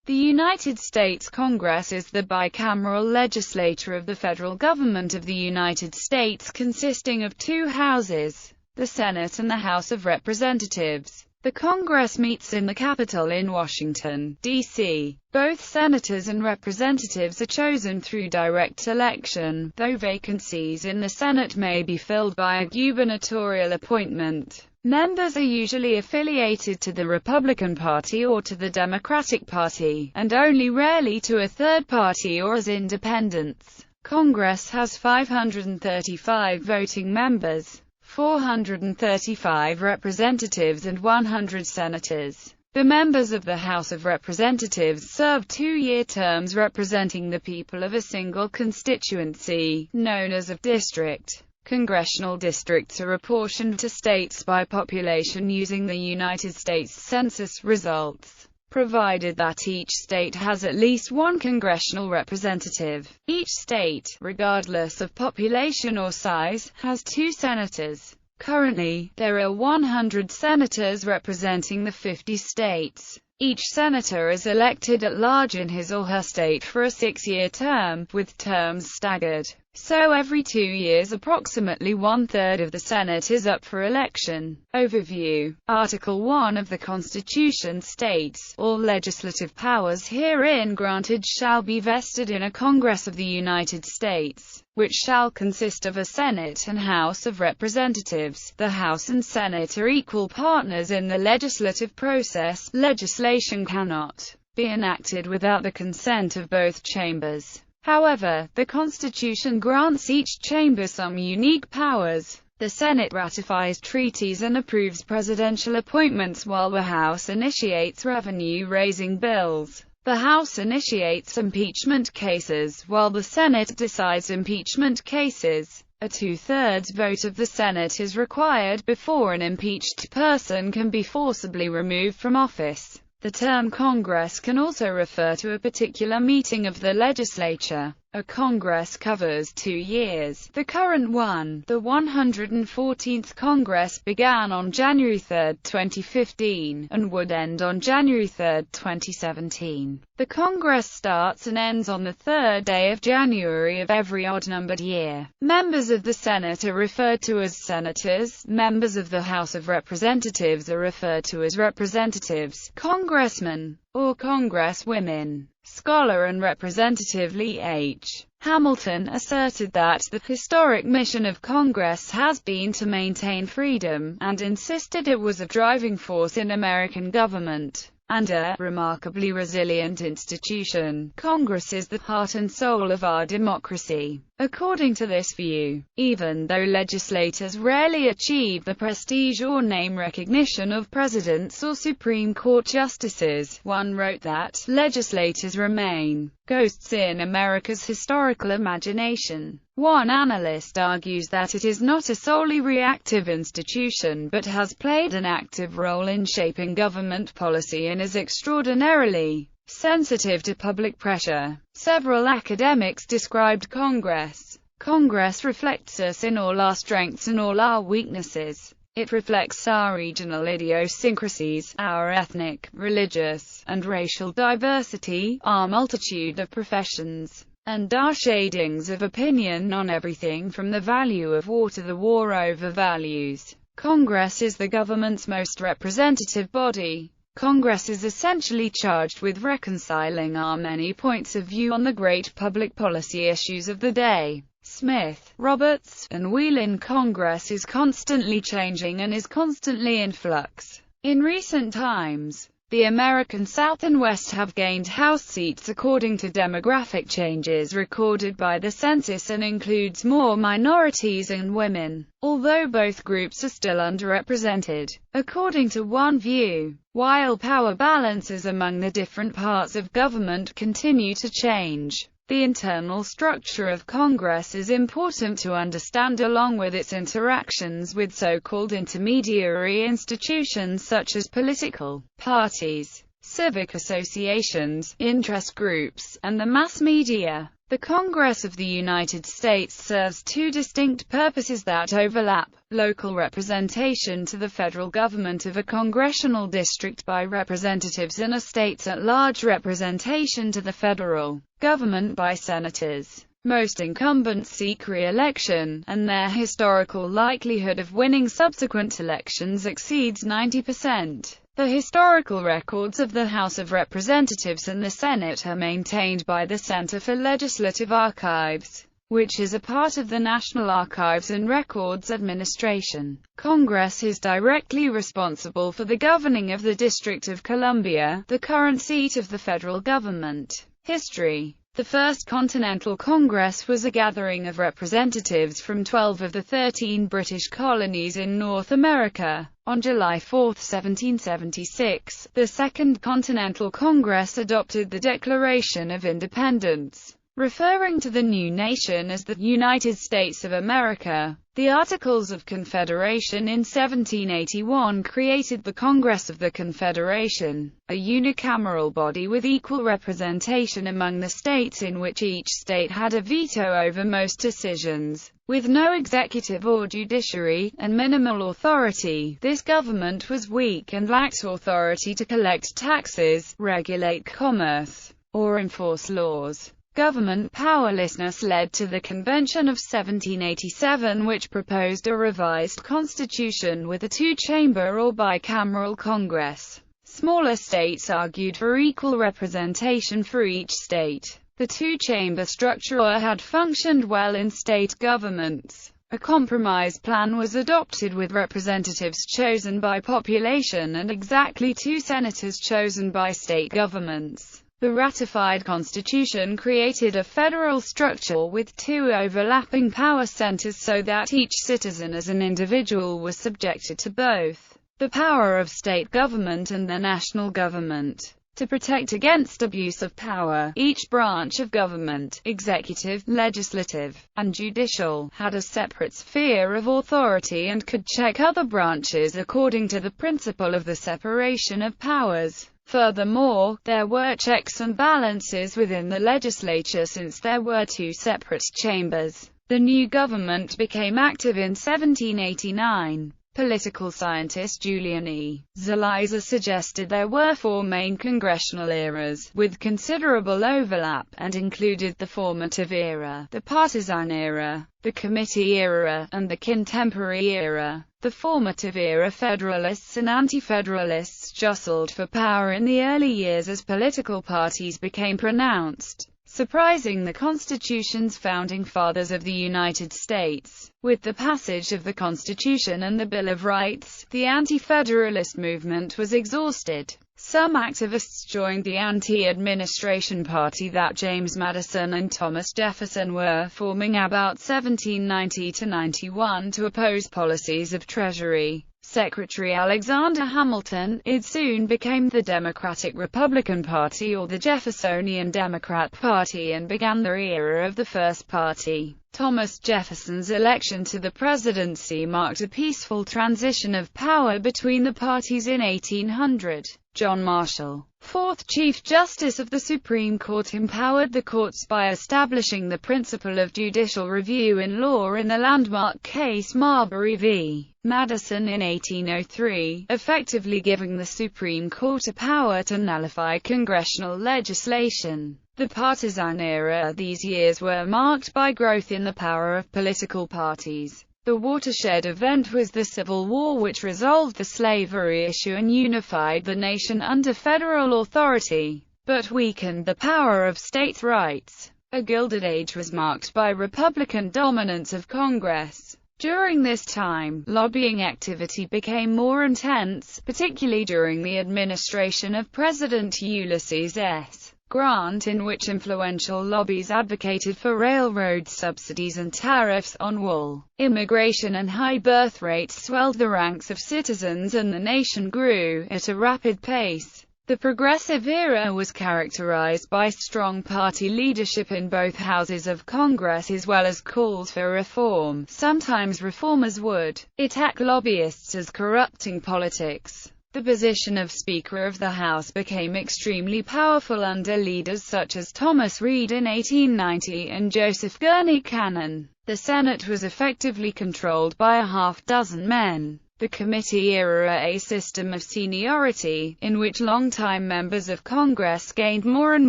The United States Congress is the bicameral legislature of the federal government of the United States, consisting of two houses, the Senate and the House of Representatives. The Congress meets in the Capitol in Washington, D.C. Both senators and representatives are chosen through direct election, though vacancies in the Senate may be filled by a gubernatorial appointment. Members are usually affiliated to the Republican Party or to the Democratic Party, and only rarely to a third party or as independents. Congress has 535 voting members, 435 representatives and 100 senators. The members of the House of Representatives serve two-year terms representing the people of a single constituency, known as a district. Congressional districts are apportioned to states by population using the United States Census results, provided that each state has at least one congressional representative. Each state, regardless of population or size, has 2 senators. Currently, there are 100 senators representing the 50 states. Each senator is elected at large in his or her state for a 6-year term, with terms staggered. So every 2 years approximately 1/3 of the Senate is up for election. Overview. Article 1 of the Constitution states, "All legislative powers herein granted shall be vested in a Congress of the United States, which shall consist of a Senate and House of Representatives. The House and Senate are equal partners in the legislative process. Legislation cannot be enacted without the consent of both chambers. However, the Constitution grants each chamber some unique powers. The Senate ratifies treaties and approves presidential appointments while the House initiates revenue-raising bills. The House initiates impeachment cases, while the Senate decides impeachment cases. A 2/3 vote of the Senate is required before an impeached person can be forcibly removed from office." The term Congress can also refer to a particular meeting of the legislature. A Congress covers 2 years. The current one, the 114th Congress, began on January 3, 2015, and would end on January 3, 2017. The Congress starts and ends on the 3rd day of January of every odd-numbered year. Members of the Senate are referred to as senators. Members of the House of Representatives are referred to as representatives, congressmen, or congresswomen. Scholar and Representative Lee H. Hamilton asserted that the historic mission of Congress has been to maintain freedom, and insisted it was a driving force in American government, and a remarkably resilient institution. Congress is the heart and soul of our democracy. According to this view, even though legislators rarely achieve the prestige or name recognition of presidents or Supreme Court justices, one wrote that legislators remain ghosts in America's historical imagination. One analyst argues that it is not a solely reactive institution but has played an active role in shaping government policy and is extraordinarily sensitive to public pressure. Several academics described Congress. Congress reflects us in all our strengths and all our weaknesses. It reflects our regional idiosyncrasies, our ethnic, religious, and racial diversity, our multitude of professions, and our shadings of opinion on everything from the value of war to the war over values. Congress is the government's most representative body. Congress is essentially charged with reconciling our many points of view on the great public policy issues of the day. Smith, Roberts, and Whelan. Congress is constantly changing and is constantly in flux. In recent times, the American South and West have gained House seats according to demographic changes recorded by the census and includes more minorities and women, although both groups are still underrepresented. According to one view, while power balances among the different parts of government continue to change, the internal structure of Congress is important to understand along with its interactions with so-called intermediary institutions such as political parties, civic associations, interest groups, and the mass media. The Congress of the United States serves two distinct purposes that overlap: local representation to the federal government of a congressional district by representatives, and a states-at-large representation to the federal government by senators. Most incumbents seek re-election, and their historical likelihood of winning subsequent elections exceeds 90%. The historical records of the House of Representatives and the Senate are maintained by the Center for Legislative Archives, which is a part of the National Archives and Records Administration. Congress is directly responsible for the governing of the District of Columbia, the current seat of the federal government. History. The first Continental Congress was a gathering of representatives from 12 of the 13 British colonies in North America. On July 4, 1776, the Second Continental Congress adopted the Declaration of Independence, referring to the new nation as the United States of America. The Articles of Confederation in 1781 created the Congress of the Confederation, a unicameral body with equal representation among the states, in which each state had a veto over most decisions, with no executive or judiciary, and minimal authority. This government was weak and lacked authority to collect taxes, regulate commerce, or enforce laws. Government powerlessness led to the Convention of 1787, which proposed a revised constitution with a two-chamber or bicameral Congress. Smaller states argued for equal representation for each state. The two-chamber structure had functioned well in state governments. A compromise plan was adopted with representatives chosen by population and exactly 2 senators chosen by state governments. The ratified Constitution created a federal structure with 2 overlapping power centers so that each citizen as an individual was subjected to both the power of state government and the national government. To protect against abuse of power, each branch of government, executive, legislative, and judicial, had a separate sphere of authority and could check other branches according to the principle of the separation of powers. Furthermore, there were checks and balances within the legislature since there were 2 separate chambers. The new government became active in 1789. Political scientist Julian E. Zelizer suggested there were 4 main congressional eras, with considerable overlap, and included the formative era, the partisan era, the committee era, and the contemporary era. The formative era, Federalists and Anti-Federalists jostled for power in the early years as political parties became pronounced, surprising the Constitution's founding fathers of the United States. With the passage of the Constitution and the Bill of Rights, the anti-federalist movement was exhausted. Some activists joined the anti-administration party that James Madison and Thomas Jefferson were forming about 1790–91 to oppose policies of Treasury Secretary Alexander Hamilton. It soon became the Democratic-Republican Party or the Jeffersonian Democrat Party and began the era of the First Party. Thomas Jefferson's election to the presidency marked a peaceful transition of power between the parties in 1800. John Marshall, 4th Chief Justice of the Supreme Court, empowered the courts by establishing the principle of judicial review in law in the landmark case Marbury v. Madison in 1803, effectively giving the Supreme Court a power to nullify congressional legislation. The partisan era. These years were marked by growth in the power of political parties. The watershed event was the Civil War, which resolved the slavery issue and unified the nation under federal authority, but weakened the power of states' rights. A Gilded Age was marked by Republican dominance of Congress. During this time, lobbying activity became more intense, particularly during the administration of President Ulysses S. Grant, in which influential lobbies advocated for railroad subsidies and tariffs on wool. Immigration and high birth rates swelled the ranks of citizens, and the nation grew at a rapid pace. The Progressive Era was characterized by strong party leadership in both houses of Congress as well as calls for reform. Sometimes reformers would attack lobbyists as corrupting politics. The position of Speaker of the House became extremely powerful under leaders such as Thomas Reed in 1890 and Joseph Gurney Cannon. The Senate was effectively controlled by a half-dozen men. The committee era, a system of seniority, in which long-time members of Congress gained more and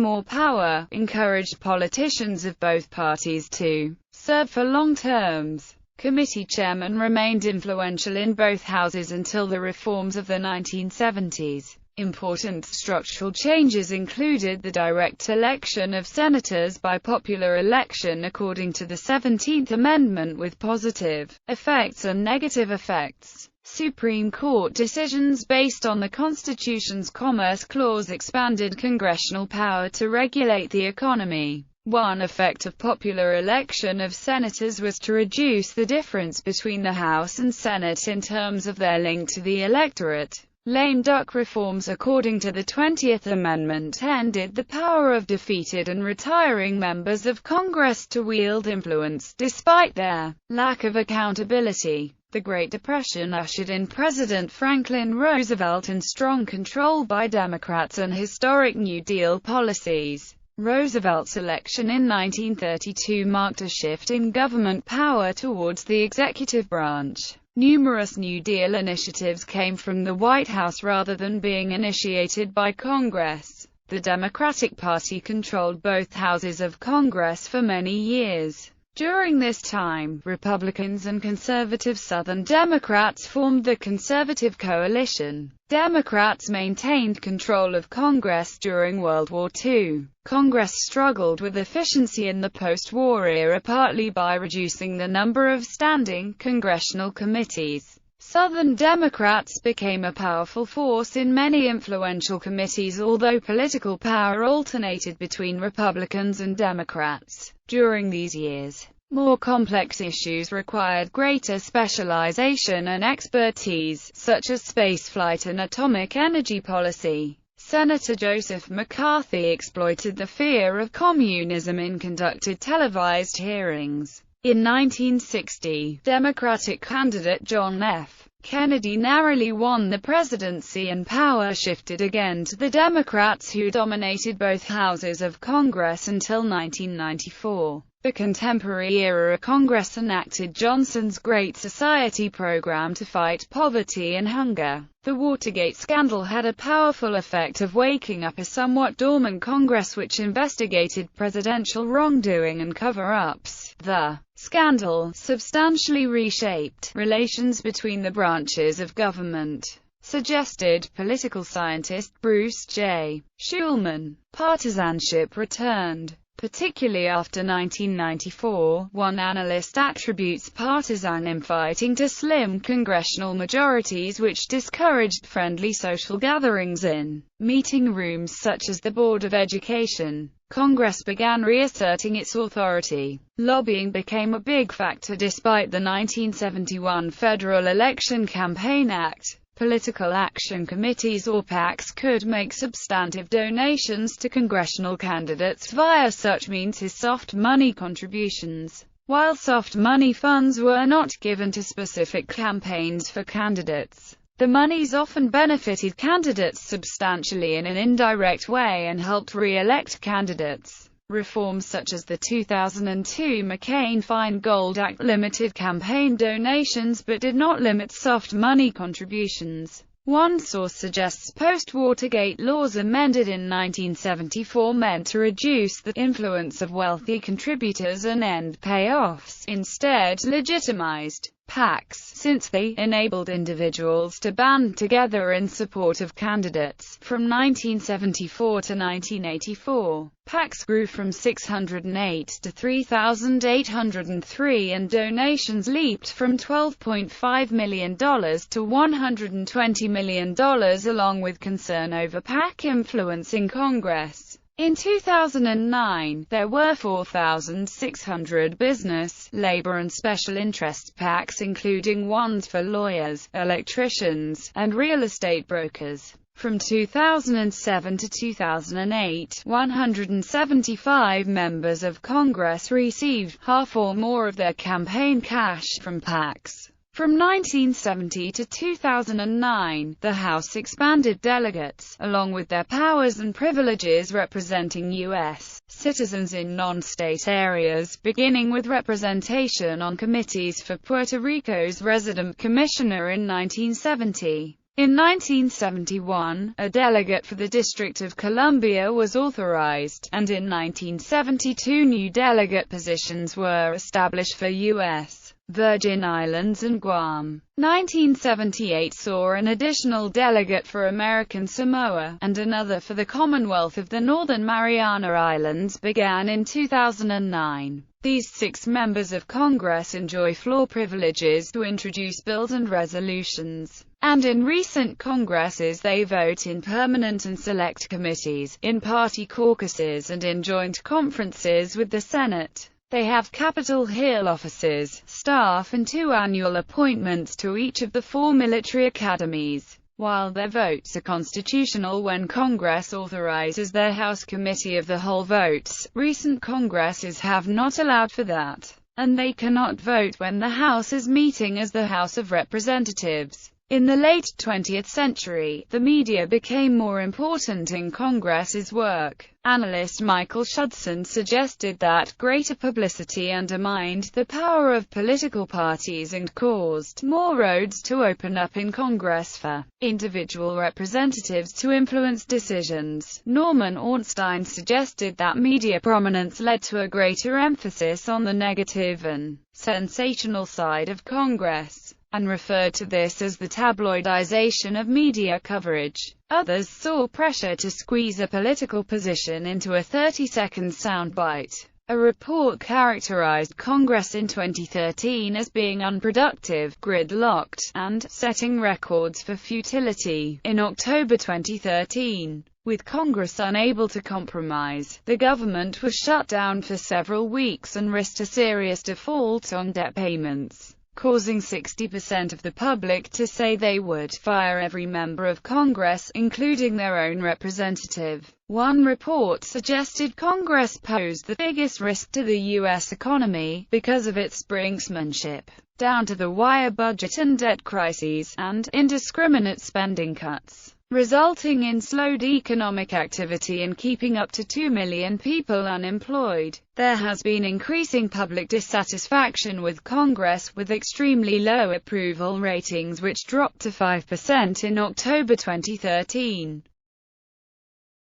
more power, encouraged politicians of both parties to serve for long terms. Committee chairmen remained influential in both houses until the reforms of the 1970s. Important structural changes included the direct election of senators by popular election according to the 17th Amendment with positive effects and negative effects. Supreme Court decisions based on the Constitution's Commerce Clause expanded congressional power to regulate the economy. One effect of popular election of senators was to reduce the difference between the House and Senate in terms of their link to the electorate. Lame duck reforms according to the 20th Amendment ended the power of defeated and retiring members of Congress to wield influence, despite their lack of accountability. The Great Depression ushered in President Franklin Roosevelt and strong control by Democrats and historic New Deal policies. Roosevelt's election in 1932 marked a shift in government power towards the executive branch. Numerous New Deal initiatives came from the White House rather than being initiated by Congress. The Democratic Party controlled both houses of Congress for many years. During this time, Republicans and conservative Southern Democrats formed the Conservative Coalition. Democrats maintained control of Congress during World War II. Congress struggled with efficiency in the post-war era partly by reducing the number of standing congressional committees. Southern Democrats became a powerful force in many influential committees, although political power alternated between Republicans and Democrats. During these years, more complex issues required greater specialization and expertise, such as spaceflight and atomic energy policy. Senator Joseph McCarthy exploited the fear of communism and conducted televised hearings. In 1960, Democratic candidate John F. Kennedy narrowly won the presidency and power shifted again to the Democrats, who dominated both houses of Congress until 1994. The contemporary era Congress enacted Johnson's Great Society program to fight poverty and hunger. The Watergate scandal had a powerful effect of waking up a somewhat dormant Congress which investigated presidential wrongdoing and cover-ups. The scandal substantially reshaped relations between the branches of government, suggested political scientist Bruce J. Schulman. Partisanship returned, particularly after 1994. One analyst attributes partisan infighting to slim congressional majorities which discouraged friendly social gatherings in meeting rooms such as the Board of Education. Congress began reasserting its authority. Lobbying became a big factor despite the 1971 Federal Election Campaign Act. Political action committees or PACs could make substantive donations to congressional candidates via such means as soft money contributions. While soft money funds were not given to specific campaigns for candidates, the monies often benefited candidates substantially in an indirect way and helped re-elect candidates. Reforms such as the 2002 McCain-Feingold Act limited campaign donations but did not limit soft money contributions. One source suggests post-Watergate laws amended in 1974 meant to reduce the influence of wealthy contributors and end payoffs, instead legitimized PACs, since they enabled individuals to band together in support of candidates. From 1974 to 1984, PACs grew from 608 to 3,803 and donations leaped from $12.5 million to $120 million, along with concern over PAC influence in Congress. In 2009, there were 4,600 business, labor and special interest PACs, including ones for lawyers, electricians, and real estate brokers. From 2007 to 2008, 175 members of Congress received half or more of their campaign cash from PACs. From 1970 to 2009, the House expanded delegates, along with their powers and privileges representing U.S. citizens in non-state areas, beginning with representation on committees for Puerto Rico's resident commissioner in 1970. In 1971, a delegate for the District of Columbia was authorized, and in 1972 new delegate positions were established for U.S. Virgin Islands and Guam. 1978 saw an additional delegate for American Samoa, and another for the Commonwealth of the Northern Mariana Islands began in 2009. These 6 members of Congress enjoy floor privileges to introduce bills and resolutions, and in recent Congresses they vote in permanent and select committees, in party caucuses and in joint conferences with the Senate. They have Capitol Hill offices, staff and 2 annual appointments to each of the 4 military academies. While their votes are constitutional when Congress authorizes their House Committee of the Whole votes, recent Congresses have not allowed for that, and they cannot vote when the House is meeting as the House of Representatives. In the late 20th century, the media became more important in Congress's work. Analyst Michael Schudson suggested that greater publicity undermined the power of political parties and caused more roads to open up in Congress for individual representatives to influence decisions. Norman Ornstein suggested that media prominence led to a greater emphasis on the negative and sensational side of Congress, and referred to this as the tabloidization of media coverage. Others saw pressure to squeeze a political position into a 30-second soundbite. A report characterized Congress in 2013 as being unproductive, gridlocked, and setting records for futility. In October 2013, with Congress unable to compromise, the government was shut down for several weeks and risked a serious default on debt payments, causing 60% of the public to say they would fire every member of Congress, including their own representative. One report suggested Congress posed the biggest risk to the U.S. economy, because of its brinksmanship, down-to-the-wire budget and debt crises, and indiscriminate spending cuts, resulting in slowed economic activity and keeping up to 2 million people unemployed. There has been increasing public dissatisfaction with Congress, with extremely low approval ratings which dropped to 5% in October 2013.